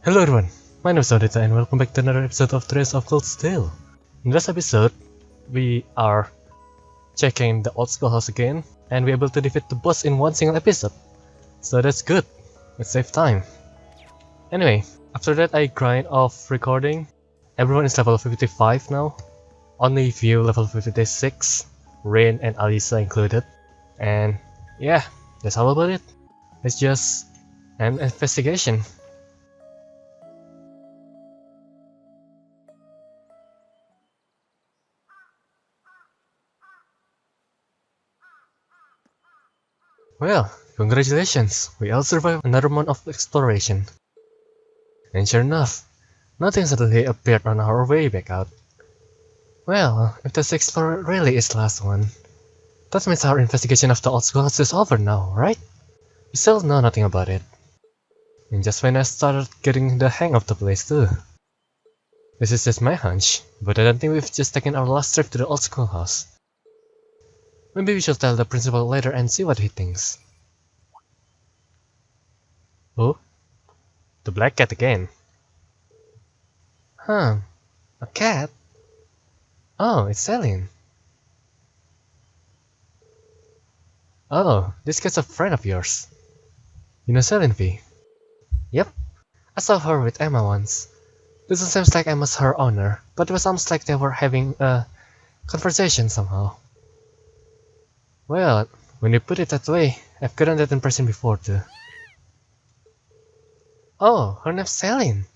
Hello everyone, my name is Odita and welcome back to another episode of Trails of Cold Steel. In this episode, we are checking the old schoolhouse again and we're able to defeat the boss in one single episode. So that's good, it saves time. Anyway, after that I grind off recording. Everyone is level 55 now. Only View level 56, Rain and Alisa included. And yeah, that's all about it. It's just an investigation. Well, congratulations, we all survived another month of exploration. And sure enough, nothing suddenly appeared on our way back out. Well, if this explorer really is the last one, that means our investigation of the old schoolhouse is over now, right? We still know nothing about it. And just when I started getting the hang of the place too. This is just my hunch, but I don't think we've just taken our last trip to the old schoolhouse. Maybe we should tell the principal later and see what he thinks. Oh? The black cat again. Huh? A cat? Oh, it's Celine. Oh, this cat's a friend of yours. You know Celine V? Yep. I saw her with Emma once. Doesn't seem like Emma's her owner, but it was almost like they were having a conversation somehow. Well, when you put it that way, I've gotten that impression before too. Oh, her name's Celine.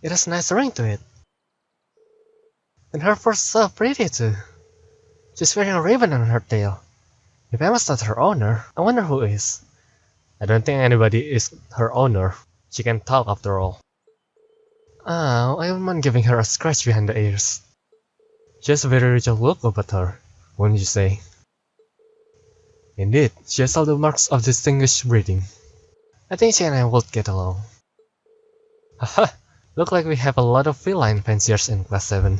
It has a nice ring to it. And her fur's so pretty too. She's wearing a ribbon on her tail. If Emma's not her owner, I wonder who is. I don't think anybody is her owner. She can talk after all. Oh, I wouldn't mind giving her a scratch behind the ears. She has a very rich look about her, wouldn't you say? Indeed, she has all the marks of distinguished breeding. I think she and I would get along. Haha, look like we have a lot of feline fanciers in class 7.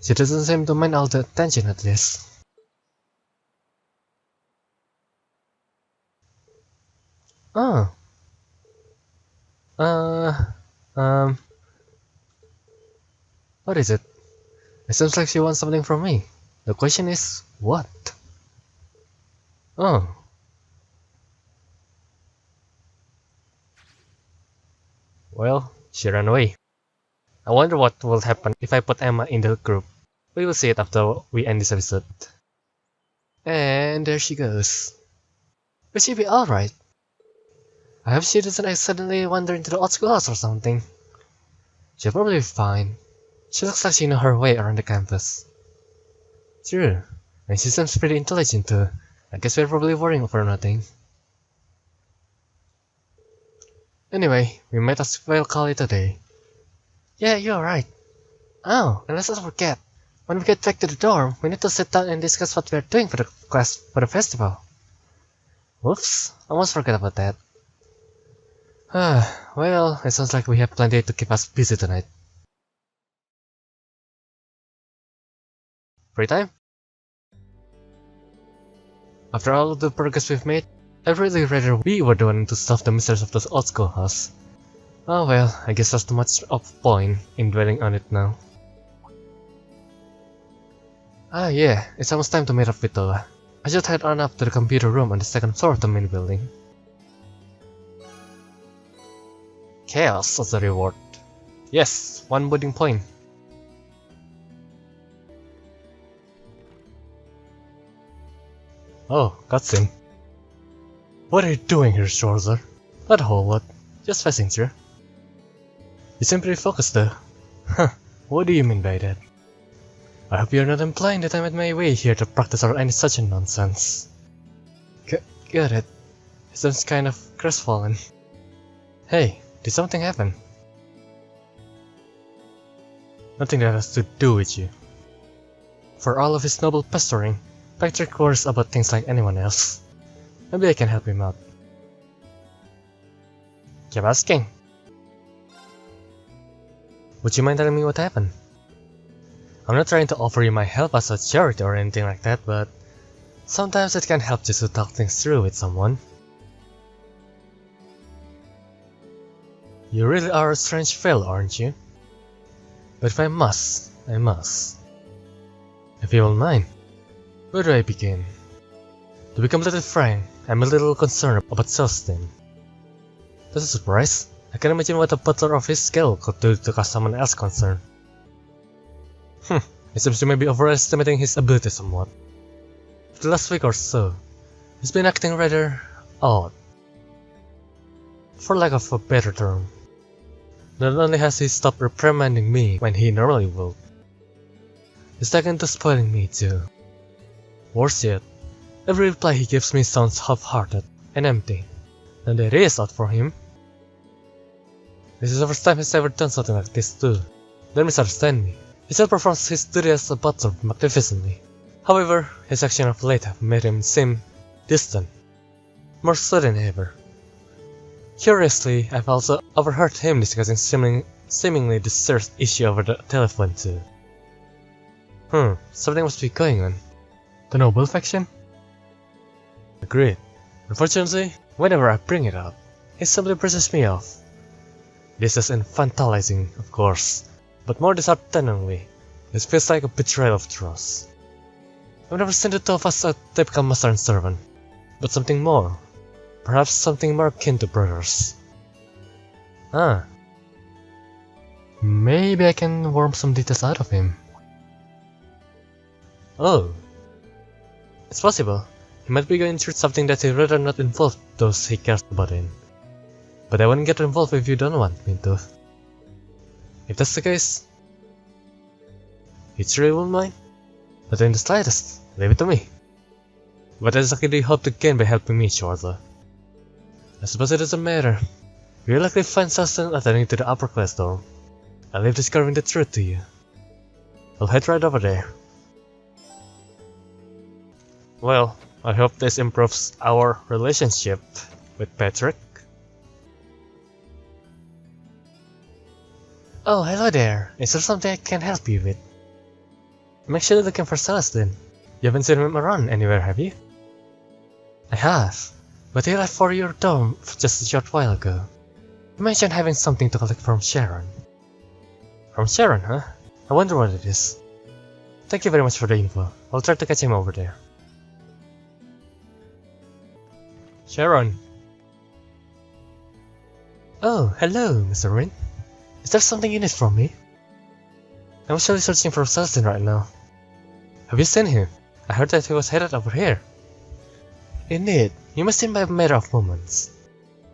She doesn't seem to mind all the attention at least. Oh. What is it? It seems like she wants something from me. The question is, what? Oh. Well, she ran away. I wonder what will happen if I put Emma in the group. We will see it after we end this episode. And there she goes. Will she be alright? I hope she doesn't accidentally wander into the old schoolhouse or something. She'll probably be fine. She looks like she knows her way around the campus. True, and she seems pretty intelligent too. I guess we're probably worrying over nothing. Anyway, we might as well call it a day. Yeah, you're right. Oh, and let's not forget, when we get back to the dorm, we need to sit down and discuss what we're doing for the festival. Whoops, almost forgot about that. Well, it sounds like we have plenty to keep us busy tonight. Free time? After all of the progress we've made, I'd really rather we were the one to solve the mysteries of this old schoolhouse. Oh well, I guess there's too much of point in dwelling on it now. Ah yeah, it's almost time to meet up with Tola. I should head on up to the computer room on the second floor of the main building. Chaos as a reward. Yes, 1 building point. Oh, cutscene. What are you doing here, Schwarzer? Not a whole lot. Just passing through. You seem pretty focused though. Huh, what do you mean by that? I hope you're not implying that I'm at my way here to practice or any such nonsense. Got it. It sounds kind of crestfallen. Hey, did something happen? Nothing that has to do with you. For all of his noble pestering, Patrick worries about things like anyone else. Maybe I can help him out. Keep asking. Would you mind telling me what happened? I'm not trying to offer you my help as a charity or anything like that, but sometimes it can help just to talk things through with someone. You really are a strange fellow, aren't you? But if I must, I must. If you won't mind, where do I begin? To be completely frank, I'm a little concerned about Celestine. That's a surprise. I can imagine what a butler of his skill could do to cause someone else concern. It seems you may be overestimating his ability somewhat. For the last week or so, he's been acting rather odd. For lack of a better term. Not only has he stopped reprimanding me when he normally would, he's taken to spoiling me too. Worse yet, every reply he gives me sounds half-hearted and empty, and that is odd for him. This is the first time he's ever done something like this too. Don't misunderstand me. He still performs his duty as a butler magnificently. However, his actions of late have made him seem distant, more so than ever. Curiously, I've also overheard him discussing seemingly the serious issue over the telephone too. Something must be going on. The noble faction? Agreed. Unfortunately, whenever I bring it up, he simply brushes me off. This is infantilizing, of course, but more dishearteningly, this feels like a betrayal of trust. I've never seen the two of us a typical master and servant, but something more. Perhaps something more akin to brothers. Maybe I can worm some details out of him. Oh. It's possible. He might be going through something that he'd rather not involve those he cares about in. But I wouldn't get involved if you don't want me to. If that's the case, you truly won't mind? Not in the slightest. Leave it to me. What exactly do you hope to gain by helping me, Schwarzer? I suppose it doesn't matter. You'll likely find Celestine attending to the upper class door. I'll leave discovering the truth to you. I'll head right over there. Well, I hope this improves our relationship with Patrick. Oh, hello there. Is there something I can help you with? I'm actually looking for Celestine. You haven't seen him around anywhere, have you? I have, but he left for your dorm just a short while ago. You mentioned having something to collect from Sharon. From Sharon, huh? I wonder what it is. Thank you very much for the info. I'll try to catch him over there. Sharon. Oh, hello, Mr. Rin. Is there something you need from me? I'm actually searching for Celestine right now. Have you seen him? I heard that he was headed over here. Indeed, you must seem by a matter of moments.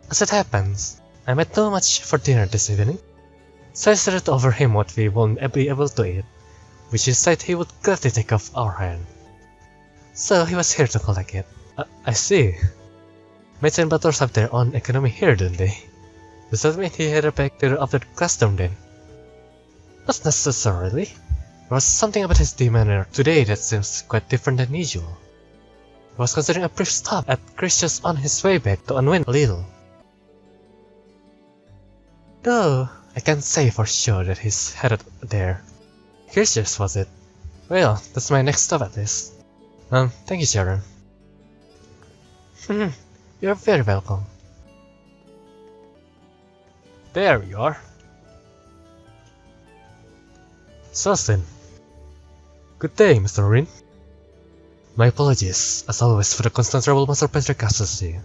As it happens, I met too much for dinner this evening, so I decided to offer him what we won't be able to eat, which he said he would gladly take off our hand. So he was here to collect it. I see. Maids and butlers have their own economy here, don't they? Does that mean he headed back to the upper classroom then? Not necessarily. There was something about his demeanor today that seems quite different than usual. He was considering a brief stop at Christian's on his way back to unwind a little. Though, I can't say for sure that he's headed there. Christian's, was it? Well, that's my next stop at least. Thank you, Sharon. You're very welcome. There you are. Celestine. Good day, Mr. Rin. My apologies, as always, for the constant trouble Master Patrick causes you.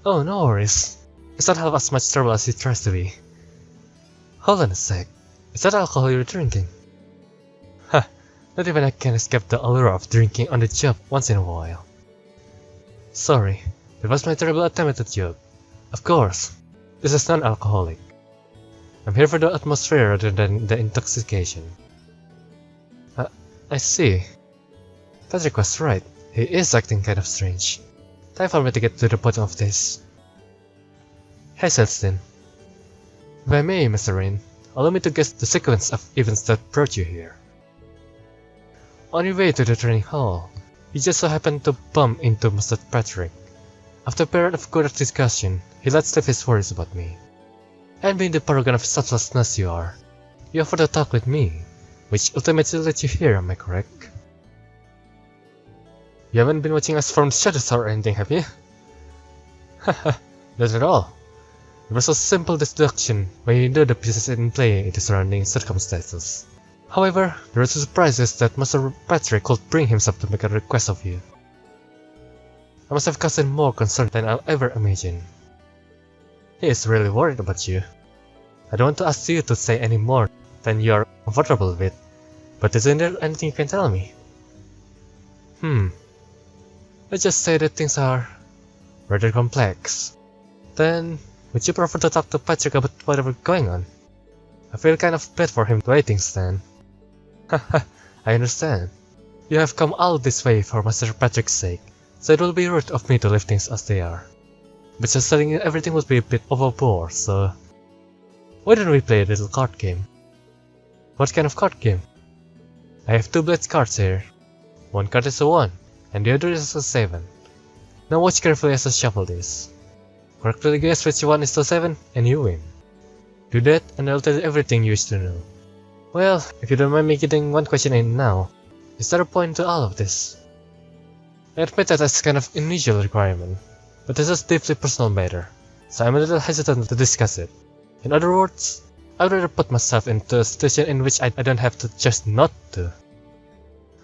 Oh, no worries. It's not half as much trouble as it tries to be. Hold on a sec. Is that alcohol you're drinking? Ha! Not even I can escape the allure of drinking on the job once in a while. Sorry, that was my terrible attempt at a joke. Of course, this is non-alcoholic. I'm here for the atmosphere rather than the intoxication. I see. Patrick was right. He is acting kind of strange. Time for me to get to the bottom of this. Hey, Celestine. If I may, Mr. Rin, allow me to guess the sequence of events that brought you here. On your way to the training hall, you just so happened to bump into Master Patrick. After a period of good discussion, he let slip his worries about me. And being the paragon of selflessness you are, you offered to talk with me, which ultimately led you here, am I correct? You haven't been watching us from the shadows or anything, have you? Haha, not at all. It was a simple deduction when you know the pieces in play in the surrounding circumstances. However, there was a surprise is that Master Patrick could bring himself to make a request of you. I must have caused more concern than I'll ever imagine. He is really worried about you. I don't want to ask you to say any more than you are comfortable with, but isn't there anything you can tell me? Let's just say that things are rather complex. Then, would you prefer to talk to Patrick about whatever's going on? I feel kind of bad for him the way things stand. Haha, I understand. You have come all this way for Master Patrick's sake, so it will be rude of me to leave things as they are. But just telling you everything would be a bit overboard, so... Why don't we play a little card game? What kind of card game? I have 2 blades cards here. One card is a 1, and the other is a 7. Now watch carefully as I shuffle this. Correctly guess which one is the 7, and you win. Do that, and I'll tell you everything you wish to know. Well, if you don't mind me getting one question in now, is there a point to all of this? I admit that that's kind of an unusual requirement, but this is a deeply personal matter, so I'm a little hesitant to discuss it. In other words, I would rather put myself into a situation in which I don't have to just not to.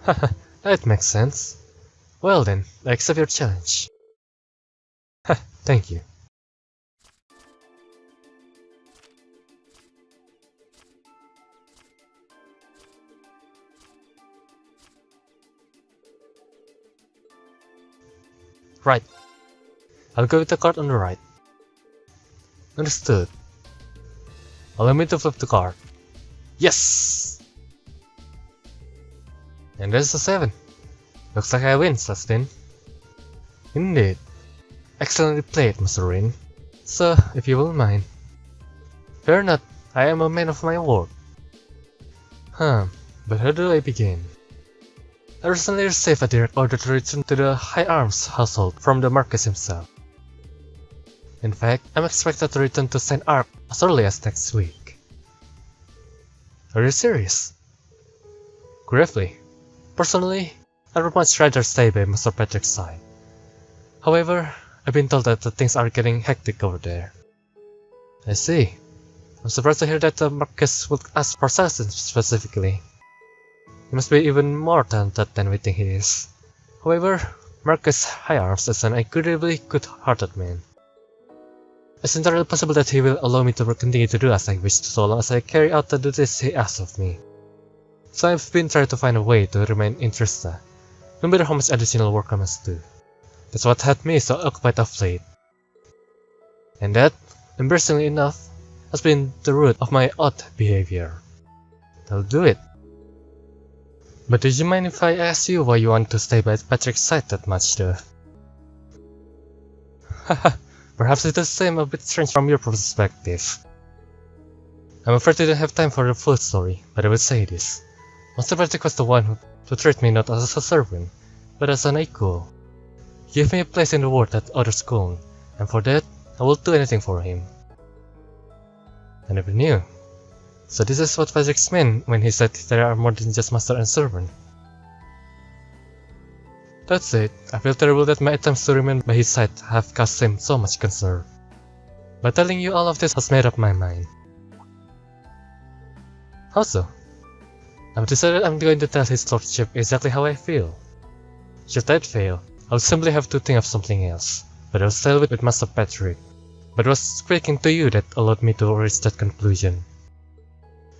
Haha, that makes sense. Well then, I accept your challenge. Ha, thank you. Right. I'll go with the card on the right. Understood. Allow me to flip the card. Yes! And there's a 7. Looks like I win, Sustin. Indeed. Excellently played, Mr. Rin. So, if you will mind. Fear not, I am a man of my word. But how do I begin? I recently received a direct order to return to the High Arms household from the Marquis himself. In fact, I'm expected to return to St. Ark as early as next week. Are you serious? Gravely. Personally, I would much rather stay by Mr. Patrick's side. However, I've been told that things are getting hectic over there. I see. I'm surprised to hear that the Marquis would ask for assistance specifically. He must be even more talented than we think he is. However, Marquis High Arms is an incredibly good-hearted man. It's entirely possible that he will allow me to continue to do as I wish so long as I carry out the duties he asks of me. So I've been trying to find a way to remain interested, no matter how much additional work I must do. That's what had me so occupied of late. And that, embarrassingly enough, has been the root of my odd behavior. I'll do it. But did you mind if I ask you why you want to stay by Patrick's side that much though? Haha, perhaps it does seem a bit strange from your perspective. I'm afraid I don't have time for the full story, but I will say this. Master Patrick was the one who treated me not as a servant, but as an equal. He gave me a place in the world that others couldn't, and for that, I will do anything for him. I never knew. So this is what Patrick meant when he said there are more than just master and servant. That's it. I feel terrible that my attempts to remain by his side have caused him so much concern. But telling you all of this has made up my mind. How so? I've decided I'm going to tell his lordship exactly how I feel. Should that fail, I'll simply have to think of something else, but I'll settle it with Master Patrick. But it was speaking to you that allowed me to reach that conclusion.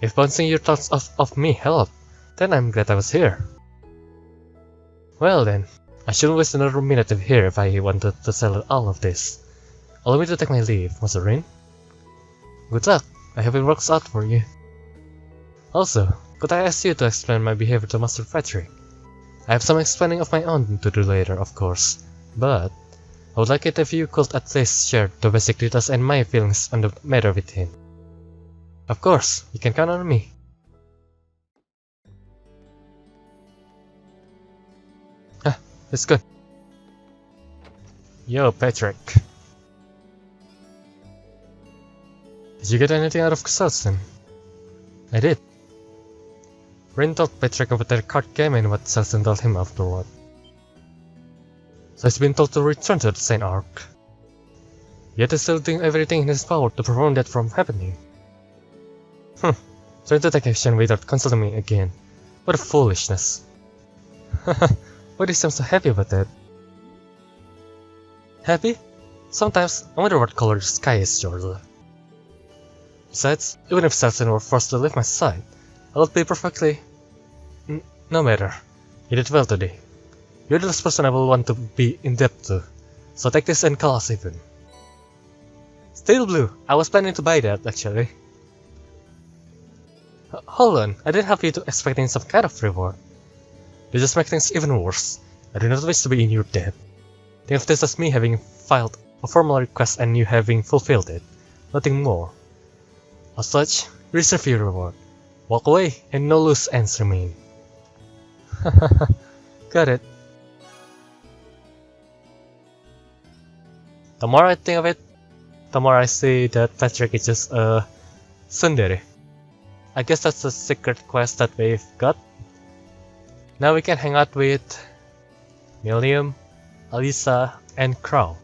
If bouncing your thoughts off me helped, then I'm glad I was here. Well then, I shouldn't waste another minute here if I wanted to settle all of this. Allow me to take my leave, Master Rin. Good luck, I hope it works out for you. Also, could I ask you to explain my behavior to Master Patrick? I have some explaining of my own to do later, of course, but I would like it if you could at least share the basic details and my feelings on the matter with him. Of course, you can count on me. It's good. Yo, Patrick. Did you get anything out of Southton? I did. Rin told Patrick about their card game and what Southton told him afterward. So he's been told to return to the St. Ark. Yet he's still doing everything in his power to prevent that from happening. Trying to take action without consulting me again. What a foolishness. Why do you seem so happy about that? Happy? Sometimes I wonder what color the sky is, Georgia. Besides, even if Saxon were forced to leave my side, I would be perfectly... no matter. You did well today. You're the last person I will want to be in debt to, so take this and call us even. Steel Blue, I was planning to buy that actually. Hold on, I didn't have you to expecting some kind of reward. You just make things even worse. I do not wish to be in your debt. Think of this as me having filed a formal request and you having fulfilled it. Nothing more. As such, reserve your reward. Walk away and no loose ends remain. Got it. The more I think of it, the more I see that Patrick is just a tsundere. I guess that's the secret quest that we've got. Now we can hang out with Millium, Alisa, and Crow.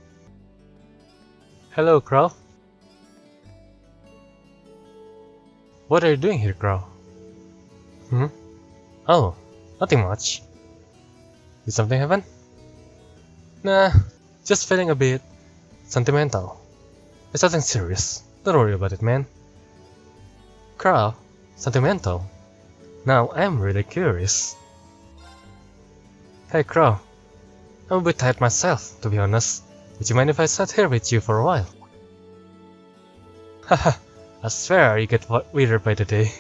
Hello, Crow. What are you doing here, Crow? Oh, nothing much. Did something happen? Nah, just feeling a bit sentimental. It's nothing serious. Don't worry about it, man. Crow? Sentimental? Now I'm really curious. Hey, Crow. I'm a bit tired myself, to be honest. Would you mind if I sat here with you for a while? Haha, I swear you get weirder by the day.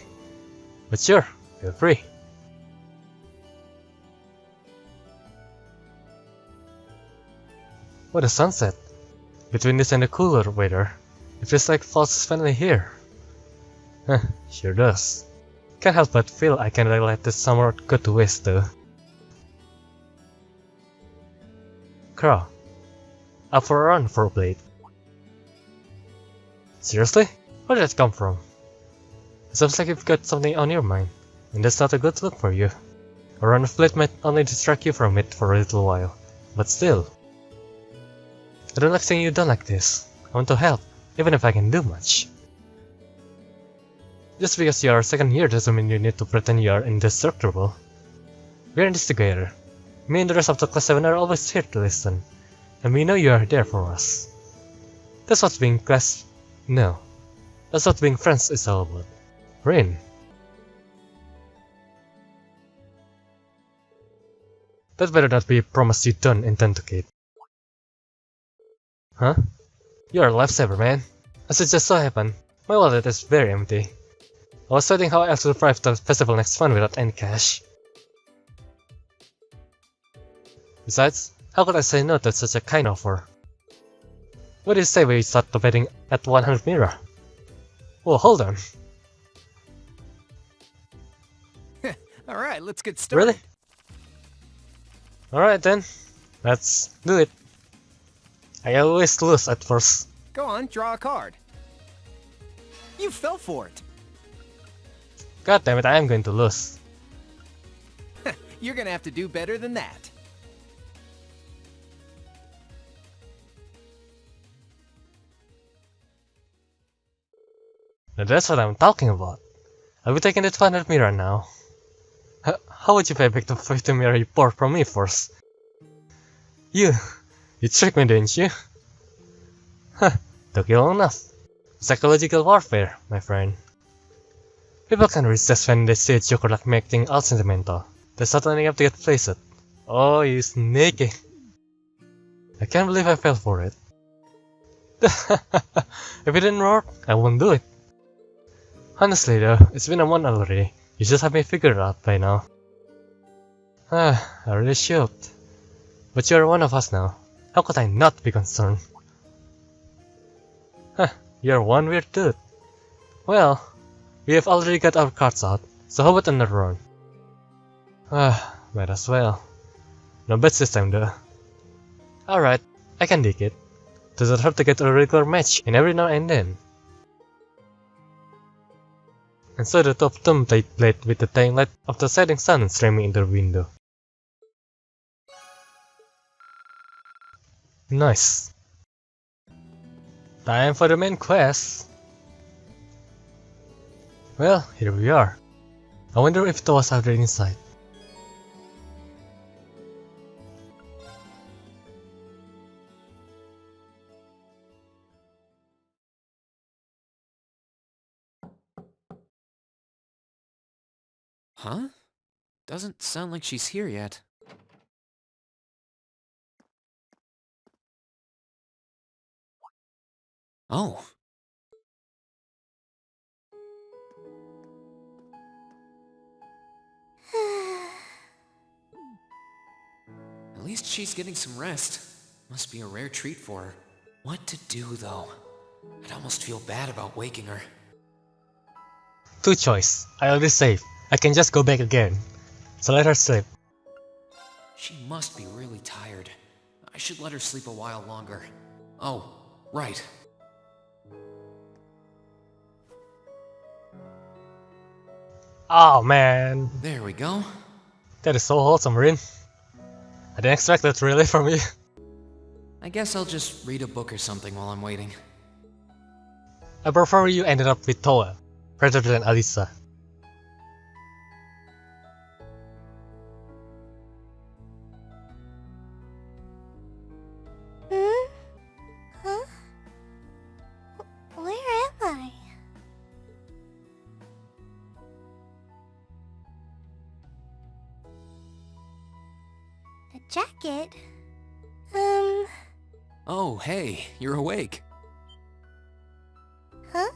But sure, feel free. What a sunset! Between this and the cooler weather, it feels like fall is finally here. Sure does. Can't help but feel I kinda let this summer go to waste though. Crow, up for a run for a blade. Seriously? Where did that come from? It seems like you've got something on your mind, and that's not a good look for you. A run of blade might only distract you from it for a little while, but still. I don't like seeing you done like this. I want to help, even if I can do much. Just because you are second year doesn't mean you need to pretend you are indestructible. We are in this together. Me and the rest of the class 7 are always here to listen, and we know you are there for us. That's what being class... no. That's what being friends is all about. Rain. That better not be a promise you don't intend to keep. Huh? You're a lifesaver, man. As it just so happened, my wallet is very empty. I was studying how I'll survive the festival next month without any cash. Besides, how could I say no to such a kind offer? What do you say we start the betting at 100 mira? Well, hold on. Alright, let's get started. Really? Alright then, let's do it. I always lose at first. Go on, draw a card. You fell for it. God damn it, I am going to lose. You're gonna have to do better than that. Now that's what I'm talking about. I'll be taking the 200 mira now. How would you pay back the 50 mira you poured from me first? You tricked me, didn't you? Took you long enough. Psychological warfare, my friend. People can resist when they see a joker like making all sentimental. They're suddenly up to get placed. Oh, you sneaky. I can't believe I fell for it. If it didn't work, I won't do it. Honestly though, it's been a month already. You just have me figured out by now. I really should. But you're one of us now. How could I not be concerned? You're one weird dude. Well, we have already got our cards out, so how about another round? Might as well. No bets this time though. Alright, I can dig it. Doesn't hurt to get a regular match in every now and then. And so the top tomb played with the dying light of the setting sun streaming in the window. Nice. Time for the main quest. Well, here we are. I wonder if it was out there inside. Huh? Doesn't sound like she's here yet. Oh. At least she's getting some rest. Must be a rare treat for her. What to do, though? I'd almost feel bad about waking her. Two choice. I already saved. I can just go back again. So let her sleep. She must be really tired. I should let her sleep a while longer. Oh, right. Oh man. There we go. That is so wholesome, Rin. I didn't expect that really from you. I guess I'll just read a book or something while I'm waiting. I prefer you ended up with Toa, rather than Alisa. Hmm? Huh? Where am I? A jacket? Oh, hey, you're awake. Huh?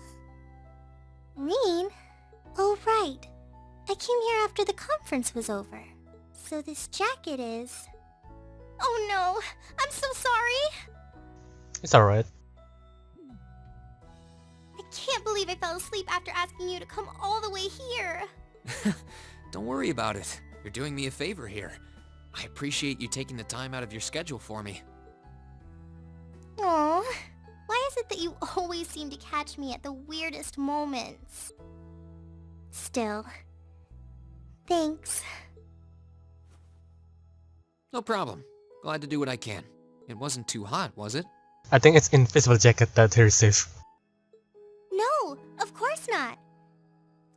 Reen? Oh, right. I came here after the conference was over. So this jacket is... Oh no! I'm so sorry! It's alright. I can't believe I fell asleep after asking you to come all the way here. Don't worry about it. You're doing me a favor here. I appreciate you taking the time out of your schedule for me. Aww. Why is it that you always seem to catch me at the weirdest moments? Still, thanks. No problem. Glad to do what I can. It wasn't too hot, was it? I think it's invisible jacket that he received. No, of course not.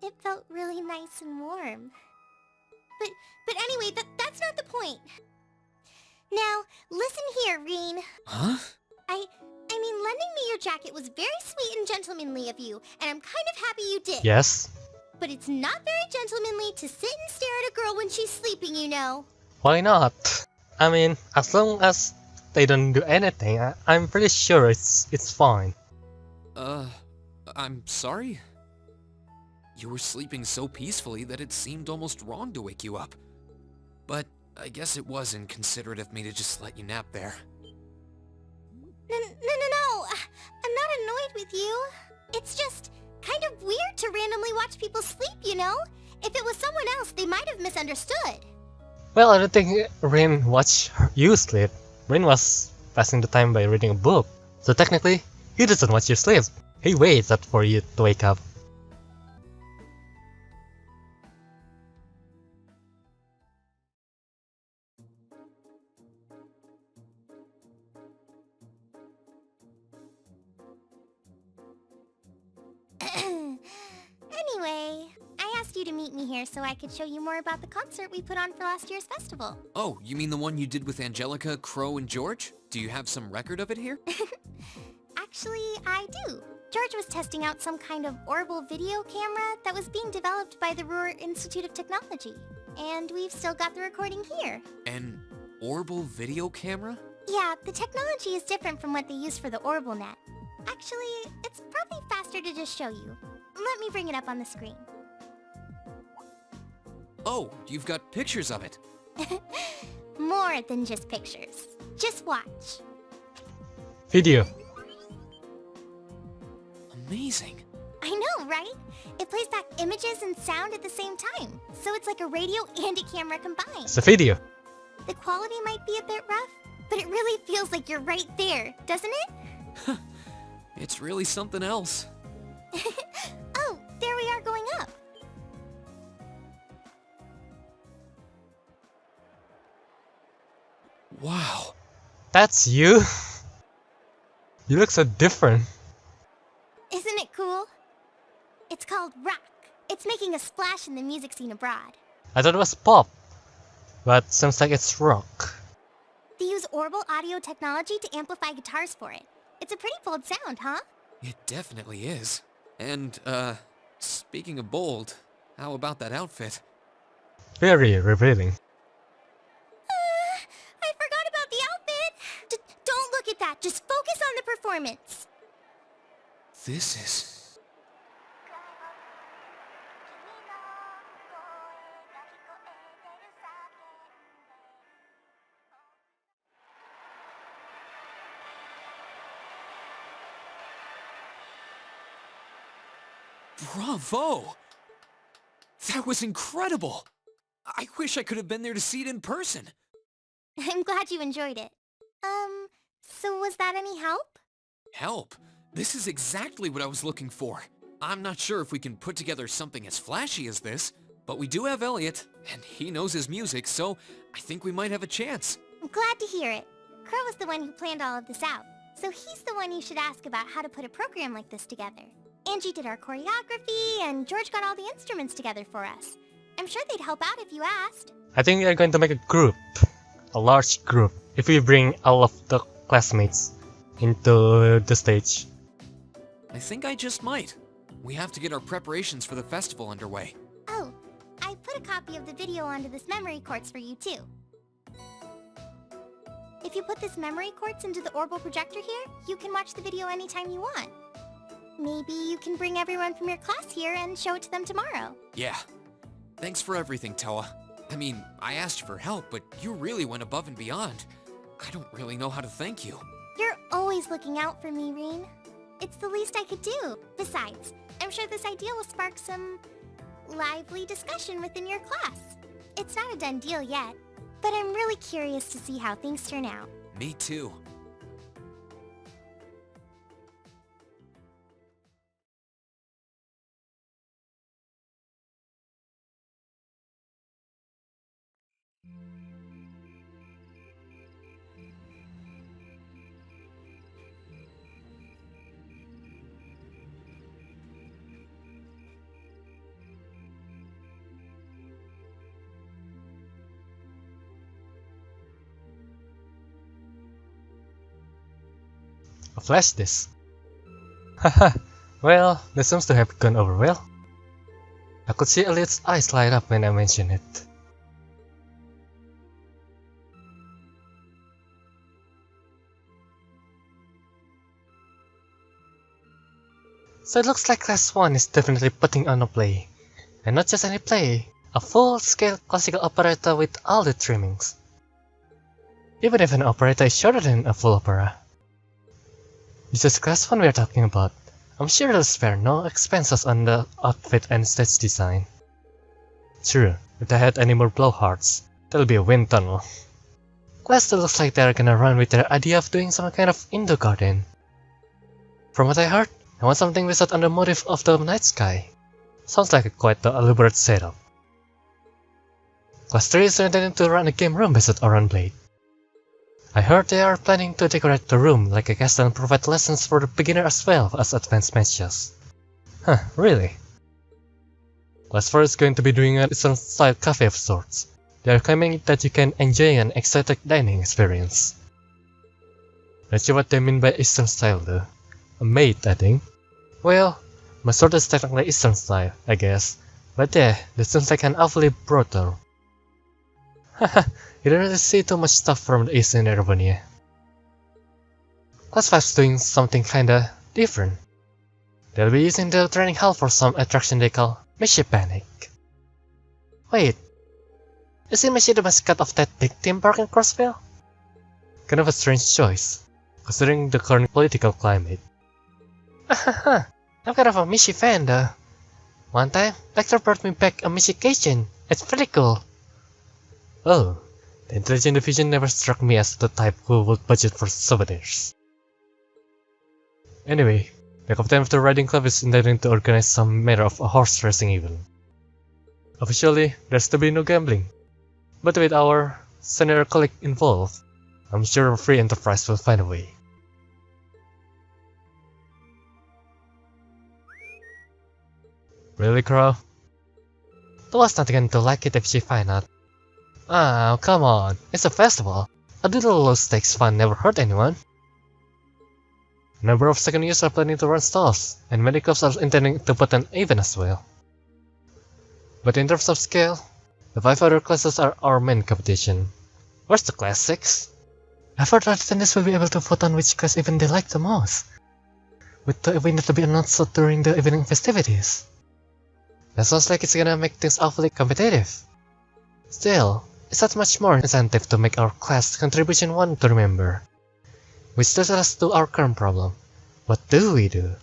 It felt really nice and warm. But anyway, that's not the point. Now, listen here, Reen. Huh? I mean, lending me your jacket was very sweet and gentlemanly of you, and I'm kind of happy you did. Yes? But it's not very gentlemanly to sit and stare at a girl when she's sleeping, you know. Why not? I mean, as long as they don't do anything, I'm pretty sure it's fine. I'm sorry? You were sleeping so peacefully that it seemed almost wrong to wake you up. But I guess it was inconsiderate of me to just let you nap there. No. I'm not annoyed with you. It's just kind of weird to randomly watch people sleep, you know? If it was someone else, they might have misunderstood. Well, I don't think Rin watched you sleep. Rin was passing the time by reading a book. So technically, he doesn't watch you sleep. He waits up for you to wake up. Anyway, I asked you to meet me here so I could show you more about the concert we put on for last year's festival. Oh, you mean the one you did with Angelica, Crow, and George? Do you have some record of it here? Actually, I do. George was testing out some kind of orbital video camera that was being developed by the Ruhr Institute of Technology. And we've still got the recording here. An orbital video camera? Yeah, the technology is different from what they use for the orbital net. Actually, it's probably faster to just show you. Let me bring it up on the screen. Oh, you've got pictures of it. More than just pictures. Just watch. Video. Amazing. I know, right? It plays back images and sound at the same time. So it's like a radio and a camera combined. It's a video. The quality might be a bit rough, but it really feels like you're right there, doesn't it? It's really something else. Oh, there we are going up. Wow. That's you? You look so different. Isn't it cool? It's called rock. It's making a splash in the music scene abroad. I thought it was pop, but seems like it's rock. They use orbal audio technology to amplify guitars for it. It's a pretty bold sound, huh? It definitely is. And, speaking of bold, how about that outfit? Very revealing. I forgot about the outfit! Don't look at that, just focus on the performance! This is... Bravo! That was incredible! I wish I could have been there to see it in person. I'm glad you enjoyed it. So was that any help? Help? This is exactly what I was looking for. I'm not sure if we can put together something as flashy as this, but we do have Elliot, and he knows his music, so I think we might have a chance. I'm glad to hear it. Crow was the one who planned all of this out, so he's the one you should ask about how to put a program like this together. Angie did our choreography, and George got all the instruments together for us. I'm sure they'd help out if you asked. I think we are going to make a group. A large group. If we bring all of the classmates into the stage. I think I just might. We have to get our preparations for the festival underway. Oh, I put a copy of the video onto this memory quartz for you too. If you put this memory quartz into the orbital projector here, you can watch the video anytime you want. Maybe you can bring everyone from your class here and show it to them tomorrow. Yeah. Thanks for everything, Toa. I mean, I asked you for help, but you really went above and beyond. I don't really know how to thank you. You're always looking out for me, Reen. It's the least I could do. Besides, I'm sure this idea will spark some lively discussion within your class. It's not a done deal yet, but I'm really curious to see how things turn out. Me too. A flash disk. Haha, well, that seems to have gone over well. I could see Elliot's eyes light up when I mentioned it. So it looks like Class 1 is definitely putting on a play. And not just any play, a full-scale classical operetta with all the trimmings. Even if an operetta is shorter than a full opera. This is Class 1 we're talking about. I'm sure they'll spare no expenses on the outfit and stage design. True, if they had any more blowhards, that'll be a wind tunnel. Class 2 looks like they're gonna run with their idea of doing some kind of indoor garden. From what I heard, I want something based on the motif of the night sky. Sounds like quite the elaborate setup. Class 3 is intending to run a game room based on Blade. I heard they are planning to decorate the room like a guest and provide lessons for the beginner as well as advanced matches. Huh, really? Class 4 is going to be doing an Eastern style cafe of sorts. They are claiming that you can enjoy an exotic dining experience. Not sure what they mean by Eastern style though. A maid, I think. Well, my sort is technically Eastern style, I guess. But yeah, this seems like an awfully broad term. Haha, you don't really see too much stuff from the East in Erevonia. Class 5's doing something kinda different. They'll be using the training hall for some attraction they call Mishy Panic. Wait, isn't Mishy the mascot of that big theme park in Crossville? Kind of a strange choice, considering the current political climate. Ahaha, I'm kind of a Mishy fan though. One time, Lecter brought me back a Mishy Cajun. It's pretty cool. Oh, the intelligent division never struck me as the type who would budget for souvenirs. Anyway, the captain of the riding club is intending to organize some manner of a horse racing event. Officially, there's to be no gambling, but with our senior colleague involved, I'm sure a free enterprise will find a way. Really, Crow? Toa's not going to like it if she find out. Ah, come on. It's a festival. A little low-stakes fun never hurt anyone. A number of second years are planning to run stalls, and many clubs are intending to put an event as well. But in terms of scale, the 5 other classes are our main competition. Where's the class 6? I've heard that attendees will be able to vote on which class event they like the most, with the event to be announced during the evening festivities. That sounds like it's gonna make things awfully competitive. Still, it's not much more incentive to make our class contribution one to remember. Which leads us to our current problem. What do we do?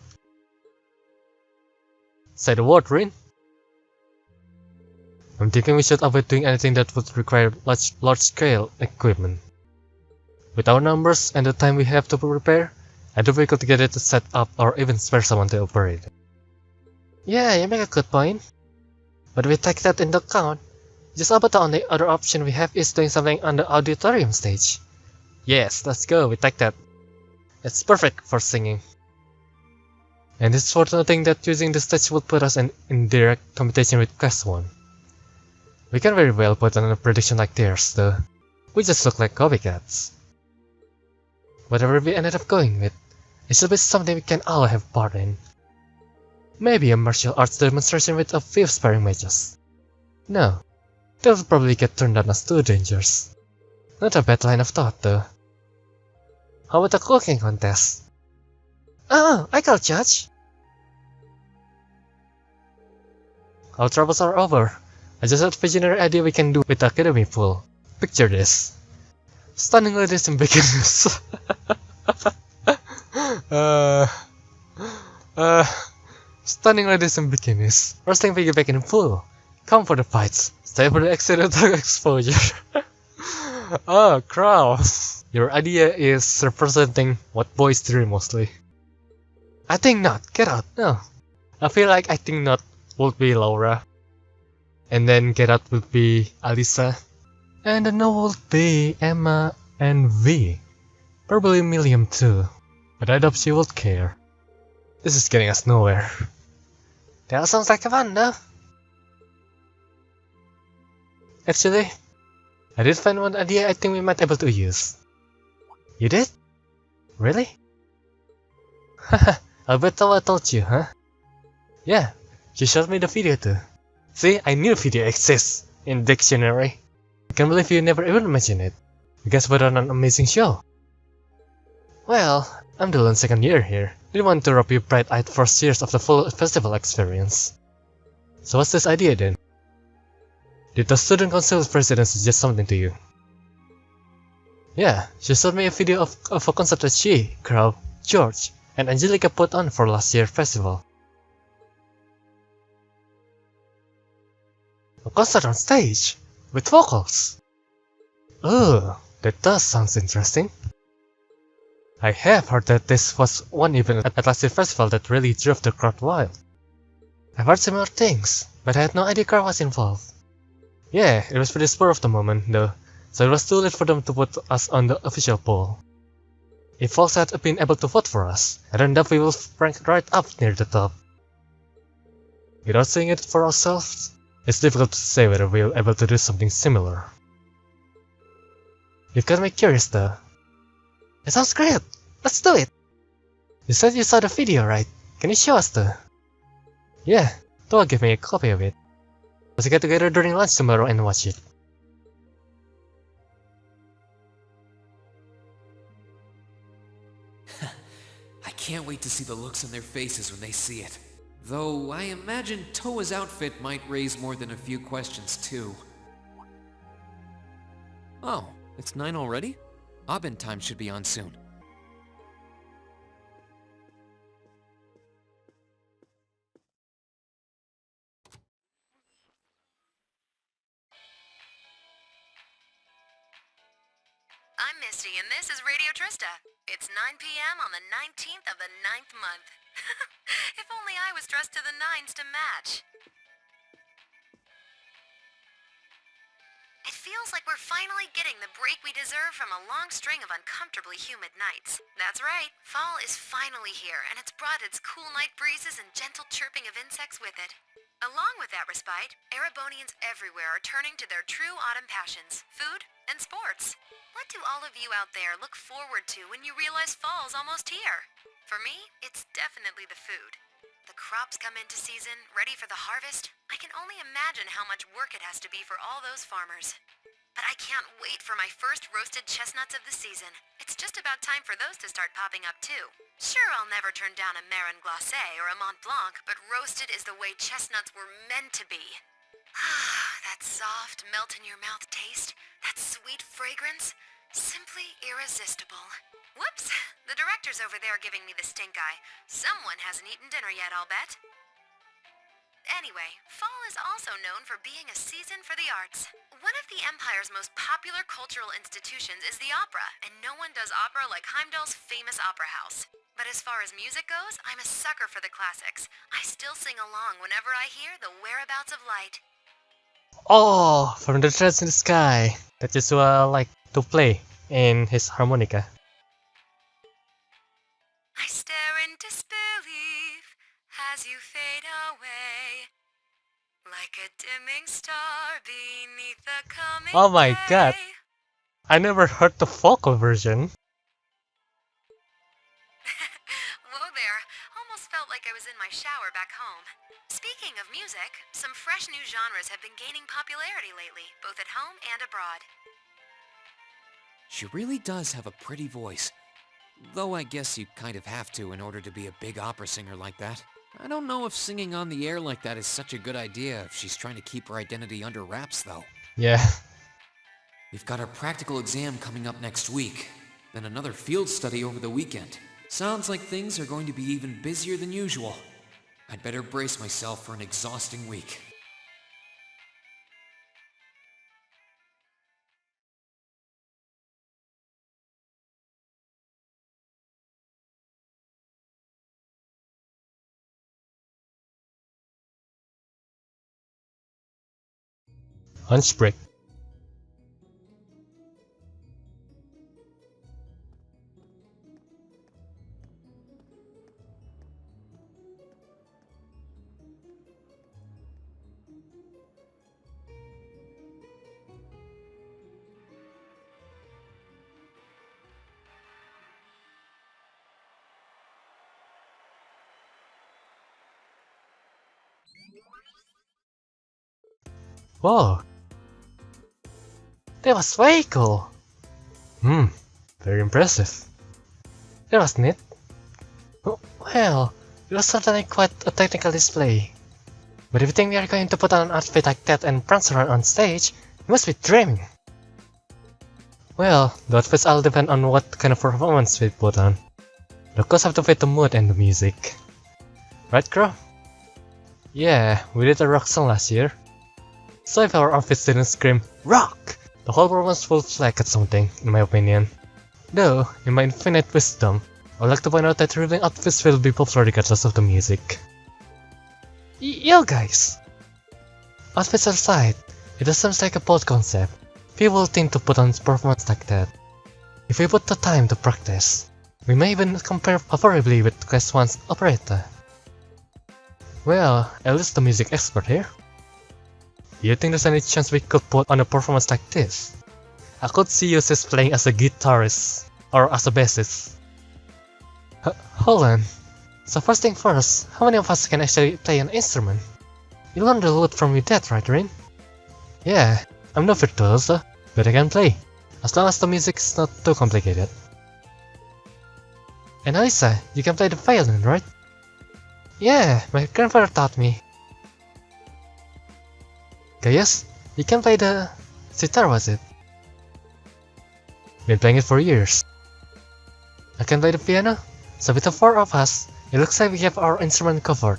Say the word, Rin. I'm thinking we should avoid doing anything that would require large-scale equipment. With our numbers and the time we have to prepare, I do we could get it to set up or even spare someone to operate. Yeah, you make a good point. But we take that into account. Just about the only other option we have is doing something on the auditorium stage. Yes, let's go, we take that. It's perfect for singing. And it's worth noting that using the stage would put us in direct competition with Class 1. We can very well put on a prediction like theirs, though. We just look like copycats. Whatever we ended up going with, it should be something we can all have part in. Maybe a martial arts demonstration with a few sparring matches. No, that would probably get turned down as too dangerous. Not a bad line of thought, though. How about a cooking contest? Oh, I can judge! Our troubles are over. I just had a visionary idea we can do with the academy pool. Picture this. Stunning ladies in bikinis. Stunning ladies in bikinis. Wrestling piggyback in the pool. Come for the fights. Stay for the accidental exposure. Oh, Crow. Your idea is representing what boys dream mostly. I think not. Get out. No. I feel like I think not would be Laura. And then get out would be Alisa. And the no would be Emma and V. Probably Milliam too. But I doubt she would care. This is getting us nowhere. That sounds like a fun though. Actually, I did find one idea I think we might be able to use. You did? Really? Haha, I bet I told you, huh? Yeah, she showed me the video too. See, I knew video exists in dictionary. I can't believe you never even mentioned it. You guys put on an amazing show. Well, I'm the lone second year here. Didn't want to rob you bright-eyed first years of the full festival experience. So what's this idea then? Did the student council president suggest something to you? Yeah, she showed me a video of a concert that she, Crow, George, and Angelica put on for last year's festival. A concert on stage? With vocals? Oh, that does sound interesting. I have heard that this was one event at last year's festival that really drove the crowd wild. I've heard similar things, but I had no idea Carl was involved. Yeah, it was pretty spur of the moment though, so it was too late for them to put us on the official poll. If folks had been able to vote for us, I don't doubt we will rank right up near the top. Without seeing it for ourselves, it's difficult to say whether we'll be able to do something similar. You've got me curious though. It sounds great! Let's do it! You said you saw the video, right? Can you show us the? Yeah, Toa gave me a copy of it. Let's get together during lunch tomorrow and watch it. I can't wait to see the looks on their faces when they see it. Though I imagine Toa's outfit might raise more than a few questions too. Oh, it's 9 already? Abend time should be on soon. I'm Misty, and this is Radio Trista. It's 9 p.m. on the 19th of the 9th month. If only I was dressed to the nines to match. It feels like we're finally getting the break we deserve from a long string of uncomfortably humid nights. That's right, fall is finally here, and it's brought its cool night breezes and gentle chirping of insects with it. Along with that respite, Erebonians everywhere are turning to their true autumn passions, food and sports. What do all of you out there look forward to when you realize fall's almost here? For me, it's definitely the food. The crops come into season, ready for the harvest. I can only imagine how much work it has to be for all those farmers. But I can't wait for my first roasted chestnuts of the season. It's just about time for those to start popping up too. Sure, I'll never turn down a Marron Glacé or a Mont Blanc, but roasted is the way chestnuts were meant to be. That soft, melt-in-your-mouth taste, that sweet fragrance, simply irresistible. Whoops! The director's over there giving me the stink eye. Someone hasn't eaten dinner yet, I'll bet. Anyway, fall is also known for being a season for the arts. One of the Empire's most popular cultural institutions is the opera, and no one does opera like Heimdall's famous opera house. But as far as music goes, I'm a sucker for the classics. I still sing along whenever I hear The Whereabouts of Light. Oh, from the threads in the sky that Joshua liked to play in his harmonica. I stare in disbelief as you fade away, like a dimming star beneath the coming Oh my god. day. I never heard the vocal version. Whoa there, almost felt like I was in my shower back home. Speaking of music, some fresh new genres have been gaining popularity lately, both at home and abroad. She really does have a pretty voice. Though I guess you kind of have to in order to be a big opera singer like that. I don't know if singing on the air like that is such a good idea if she's trying to keep her identity under wraps, though. Yeah. We've got our practical exam coming up next week, then another field study over the weekend. Sounds like things are going to be even busier than usual. I'd better brace myself for an exhausting week. Lunch break. Whoa. That was way cool. Very impressive. That was neat. Well, it was certainly quite a technical display. But if you think we are going to put on an outfit like that and prance around on stage, you must be dreaming. Well, the outfits all depend on what kind of performance we put on. The clothes have to fit the mood and the music. Right, Crow? Yeah, we did a rock song last year. So if our outfits didn't scream ROCK! The whole performance will flag at something, in my opinion. Though, in my infinite wisdom, I would like to point out that revealing outfits will be popular regardless of the music. Yo guys! Outfits aside, it seems like a bold concept. People tend to put on performance like that. If we put the time to practice, we may even compare favorably with Class 1's operetta. Well, at least the music expert here. You think there's any chance we could put on a performance like this? I could see you just playing as a guitarist, or as a bassist. Hold on. So first thing first, how many of us can actually play an instrument? You learned the lute from your dad, right, Rin? Yeah, I'm no virtuoso, but I can play, as long as the music is not too complicated. And Alisa, you can play the violin, right? Yeah, my grandfather taught me. Gaius, you can play the sitar, was it? Been playing it for years. I can play the piano, so with the four of us, it looks like we have our instrument covered.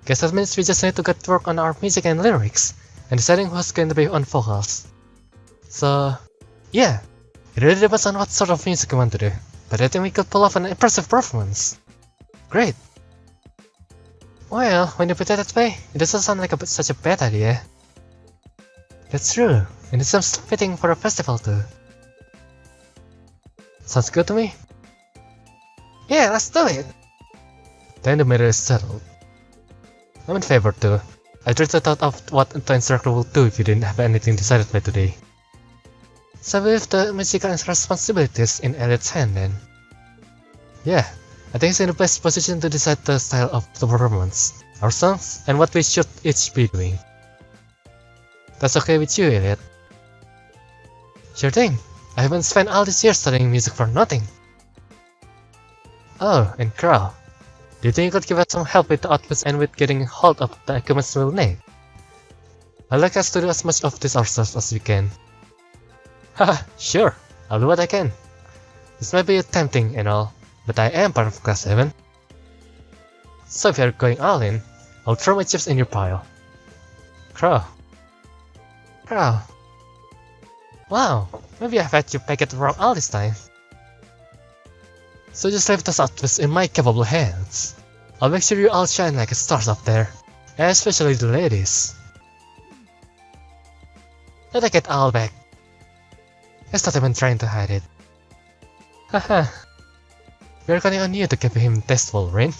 Guess that means we just need to get to work on our music and lyrics, and deciding who's going to be on vocals. So, yeah, it really depends on what sort of music we want to do, but I think we could pull off an impressive performance. Great. Well, when you put it that way, it doesn't sound like such a bad idea. That's true, and it seems fitting for a festival too. Sounds good to me. Yeah, let's do it! Then the matter is settled. I'm in favor too. I tried to thought of what the instructor would do if you didn't have anything decided by today. So I believe the magical responsibilities in Elliot's hand then. Yeah, I think he's in the best position to decide the style of the performance, our songs, and what we should each be doing. That's okay with you, Elliot? Sure thing. I haven't spent all these years studying music for nothing. Oh, and Crow. Do you think you could give us some help with the outfits and with getting hold of the equipment we'll need? I'd like us to do as much of this ourselves as we can. Haha, sure. I'll do what I can. This might be tempting and all, but I am part of Class 7. So if you're going all in, I'll throw my chips in your pile. Crow. Crow. Wow, maybe I've had you peg it wrong all this time. So just leave those outfits in my capable hands. I'll make sure you all shine like stars up there, especially the ladies. I take it all back. I not even trying to hide it. Haha. We're counting on you to keep him tasteful, Rain.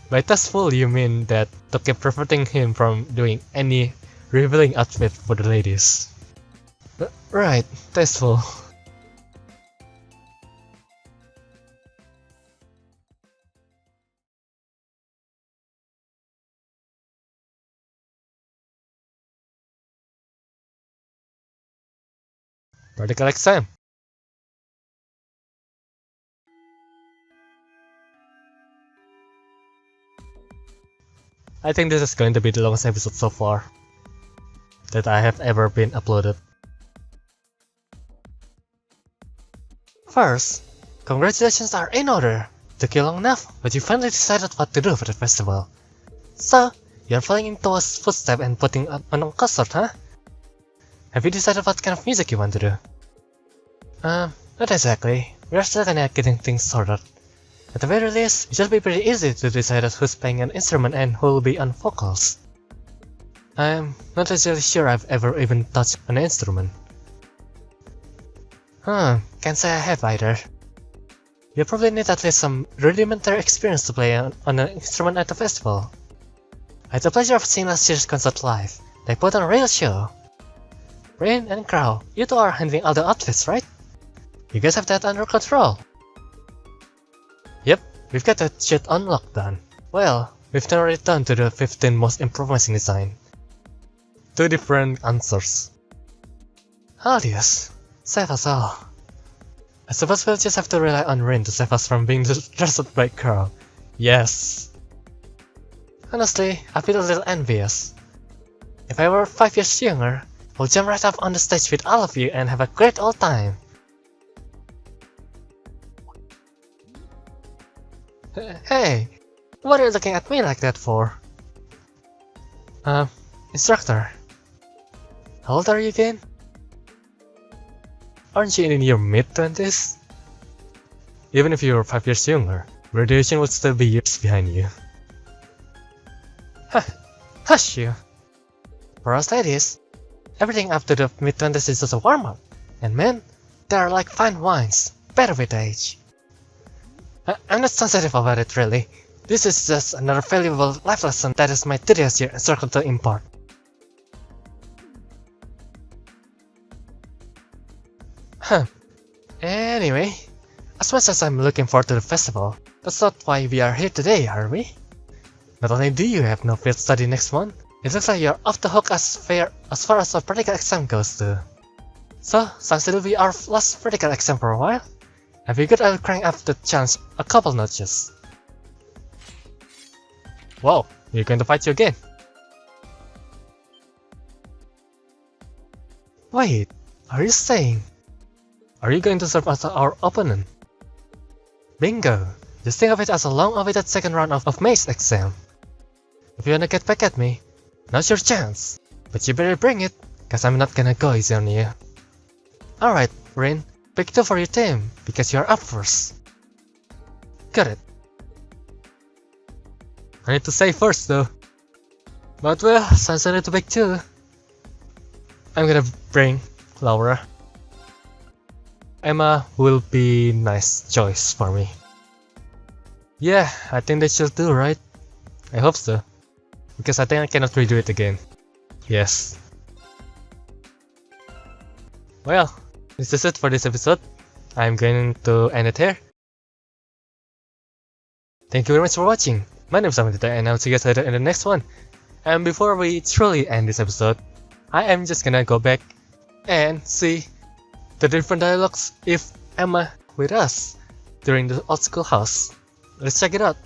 By tasteful, you mean that to keep preventing him from doing any revealing outfit for the ladies. Right, tasteful. Practical exam. I think this is going to be the longest episode so far that I have ever been uploaded. First, congratulations are in order. Took you long enough, but you finally decided what to do for the festival. So, you're following in Toa's footsteps and putting on a concert, huh? Have you decided what kind of music you want to do? Not exactly. We're still kinda getting things sorted. At the very least, it should be pretty easy to decide who's playing an instrument and who'll be on vocals. I'm not actually sure I've ever even touched an instrument. Can't say I have either. You probably need at least some rudimentary experience to play on an instrument at the festival. I had the pleasure of seeing last year's concert live. They put on a real show. Rain and Crow, you two are handling all the outfits, right? You guys have that under control. Yep, we've got that shit on lockdown. Well, we've narrowed it down to the 15 most promising design. 2 different answers. Alias, save us all. I suppose we'll just have to rely on Rain to save us from being dressed by Crow. Yes. Honestly, I feel a little envious. If I were 5 years younger, I'll jump right up on the stage with all of you and have a great old time. Hey, what are you looking at me like that for? Instructor. How old are you again? Aren't you in your mid-20s? Even if you're 5 years younger, graduation would still be years behind you. Huh, hush you. For us ladies, everything up to the mid-20s is just a warm-up. And men, they are like fine wines, better with age. I'm not sensitive about it really. This is just another valuable life lesson that is my 30th year instructor to impart. Anyway, as much as I'm looking forward to the festival, that's not why we are here today, are we? Not only do you have no field study next month, it looks like you're off the hook as far as our practical exam goes too. So, since it'll be our last practical exam for a while, I figured I'll crank up the challenge a couple notches. Whoa, you're going to fight you again? Wait, are you saying? Are you going to serve as our opponent? Bingo! Just think of it as a long-awaited second round of May's exam. If you wanna get back at me, now's your chance. But you better bring it, cause I'm not gonna go easy on you. Alright, Rin, pick 2 for your team, because you're up first. Got it. I need to say first though. But well, since I need to pick 2, I'm gonna bring Laura. Emma will be nice choice for me. Yeah, I think that she'll do, right? I hope so. because I think I cannot redo it again. Yes. Well, this is it for this episode. I'm going to end it here. Thank you very much for watching. My name is Amanda and I'll see you guys later in the next one. And before we truly end this episode, I am just gonna go back and see the different dialogues if Emma with us during the old school house. Let's check it out.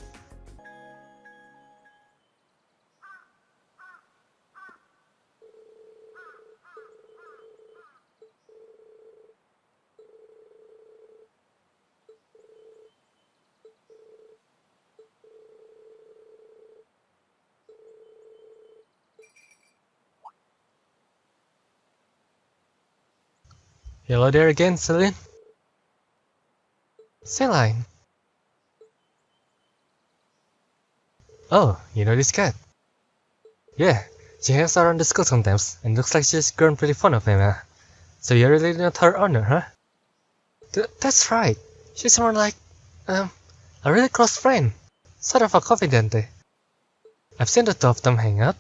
Hello there again, Celine. Celine. Oh, you know this cat? Yeah, she hangs around the school sometimes and looks like she's grown pretty fond of Emma. So you're really not her owner, huh? That's right. She's more like, a really close friend. Sort of a confidante. I've seen the two of them hang out.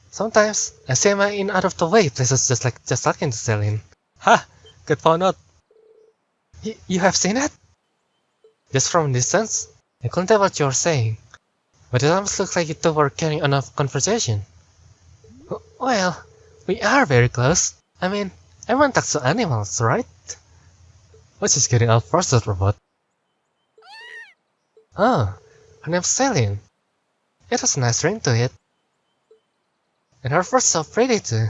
Sometimes, I see Emma in out of the way places just talking to Celine. Ha! Get found out. You have seen it? Just from a distance? I couldn't tell what you were saying. But it almost looks like you two were carrying on a conversation. Well, we are very close. I mean, everyone talks to animals, right? What's just getting all frosted, robot? Oh, her name's Celine. It has a nice ring to it. And her fur's so pretty too.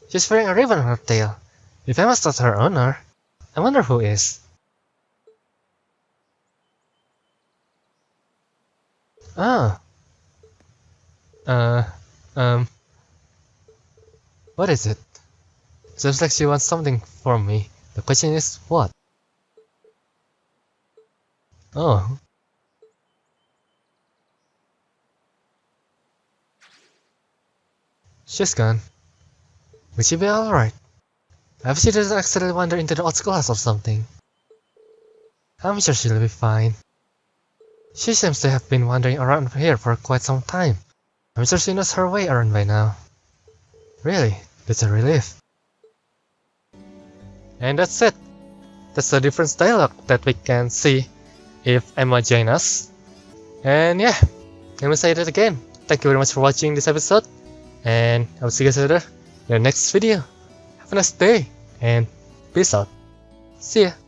She's wearing a ribbon on her tail. If Emma's not her owner, I wonder who is. Oh. What is it? Seems like she wants something from me. The question is, what? Oh. She's gone. Will she be alright? I hope she doesn't accidentally wander into the old schoolhouse or something. I'm sure she'll be fine. She seems to have been wandering around here for quite some time. I'm sure she knows her way around by now. Really, that's a relief. And that's it. That's the different dialogue that we can see if Emma joins us. And yeah, let me say that again. Thank you very much for watching this episode. And I will see you guys later in the next video. Have a nice day and peace out. See ya.